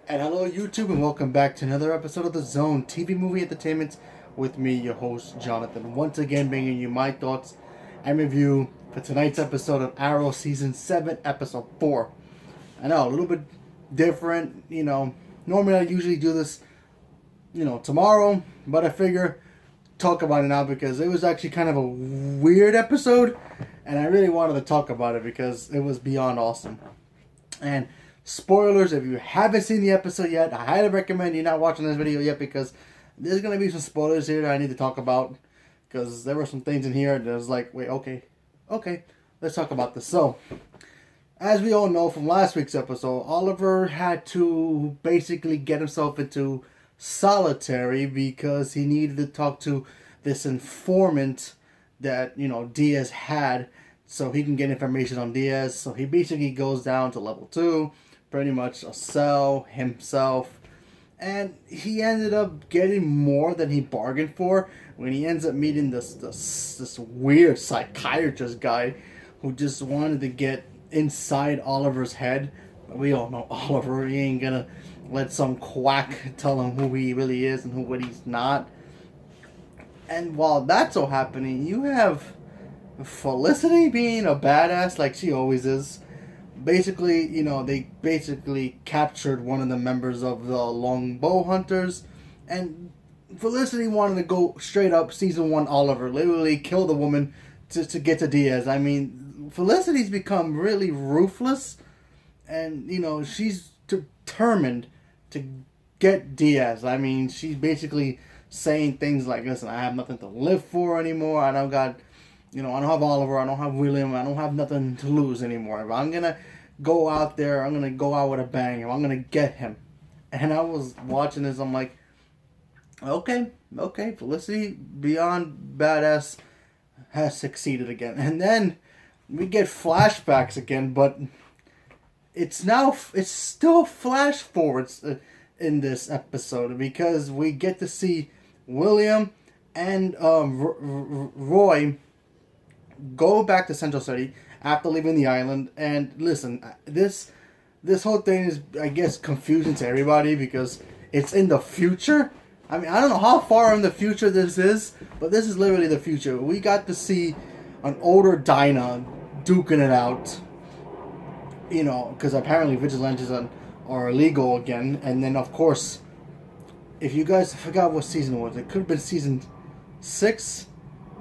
And hello, YouTube, and welcome back to another episode of The Zone TV Movie Entertainment with me, your host, Jonathan. Once again, bringing you my thoughts and review for tonight's episode of Arrow Season 7, Episode 4. I know, a little bit different, Normally, I usually do this, tomorrow, but I figure talk about it now because it was actually kind of a weird episode, and I really wanted to talk about it because it was beyond awesome. And spoilers, if you haven't seen the episode yet, I highly recommend you not watching this video yet because there's going to be some spoilers here that I need to talk about because there were some things in here that was like, wait, okay, let's talk about this. So, as we all know from last week's episode, Oliver had to basically get himself into solitary because he needed to talk to this informant that, Diaz had so he can get information on Diaz. So he basically goes down to level 2, pretty much a cell himself, and he ended up getting more than he bargained for when he ends up meeting this weird psychiatrist guy who just wanted to get inside Oliver's head. But we all know Oliver, he ain't gonna let some quack tell him who he really is and what he's not. And while that's all happening, you have Felicity being a badass like she always is. Basically, they basically captured one of the members of the Longbow Hunters, and Felicity wanted to go straight up season 1 Oliver, literally kill the woman to get to Diaz. I mean, Felicity's become really ruthless, and, she's determined to get Diaz. I mean, she's basically saying things like, listen, I have nothing to live for anymore, I don't have Oliver, I don't have William, I don't have nothing to lose anymore. If I'm going to go out there, I'm going to go out with a bang, and I'm going to get him. And I was watching this, I'm like, okay, Felicity, beyond badass, has succeeded again. And then we get flashbacks again, but it's still flash forwards in this episode because we get to see William and Roy go back to Central City after leaving the island. And listen, this whole thing is, I guess, confusing to everybody because it's in the future. I mean, I don't know how far in the future this is, but this is literally the future. We got to see an older Dinah duking it out, because apparently vigilantes are illegal again. And then, of course, if you guys forgot what season it was, it could have been season 6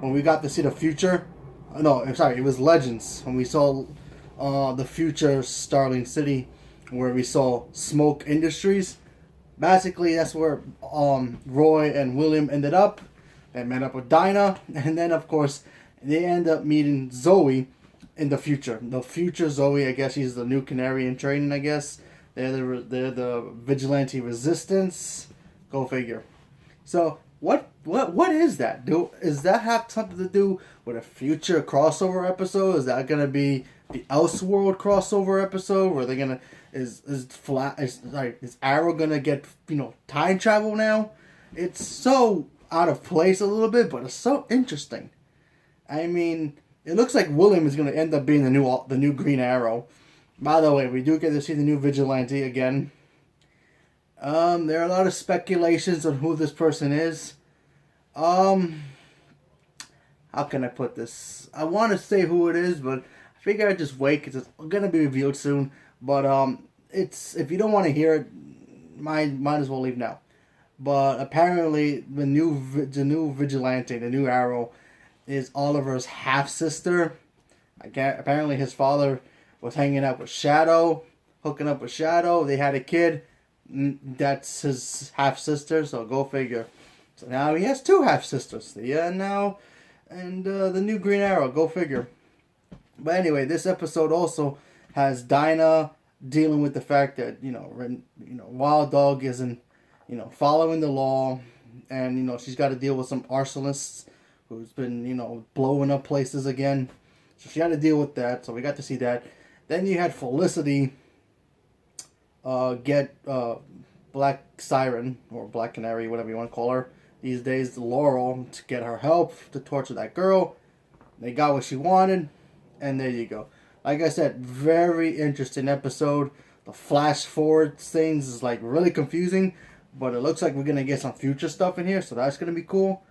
when we got to see the future. No, I'm sorry, it was Legends when we saw the future Starling City, where we saw Smoke Industries. Basically, that's where Roy and William ended up. They met up with Dinah, and then of course they end up meeting Zoe in the future. The future Zoe, I guess she's the new canary in training. I guess they're the vigilante resistance. Go figure. So what is that? Does that have something to do with a future crossover episode? Is that gonna be the Elseworld crossover episode where they're gonna is Arrow gonna get time travel now? It's so out of place a little bit, but it's so interesting. I mean, it looks like William is gonna end up being the new Green Arrow. By the way, we do get to see the new vigilante again. There are a lot of speculations on who this person is. How can I put this? I want to say who it is, but I figure I'd just wait because it's gonna be revealed soon. But it's, if you don't want to hear it, might as well leave now. But apparently, the new vigilante, the new Arrow, is Oliver's half sister. Apparently, his father was hanging out with Shadow, hooking up with Shadow. They had a kid. That's his half sister. So go figure. So now he has 2 half sisters. Yeah, now, and the new Green Arrow. Go figure. But anyway, this episode also has Dinah dealing with the fact that Wild Dog isn't following the law, and she's got to deal with some arsonists who's been blowing up places again. So she had to deal with that. So we got to see that. Then you had Felicity get Black Siren, or Black Canary, whatever you want to call her these days, Laurel, to get her help to torture that girl. They got what she wanted, and there you go. Like I said, very interesting episode. the flash forward things is like really confusing. But it looks like we're gonna get some future stuff in here, so that's gonna be cool.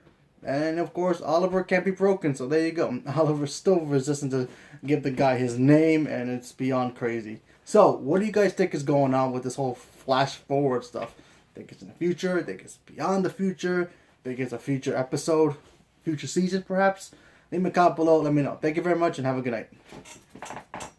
And of course, Oliver can't be broken, so there you go. Oliver's still resistant to give the guy his name, and it's beyond crazy. So, what do you guys think is going on with this whole flash forward stuff? Think it's in the future? Think it's beyond the future? Think it's a future episode? Future season, perhaps? Leave me a comment below. Let me know. Thank you very much, and have a good night.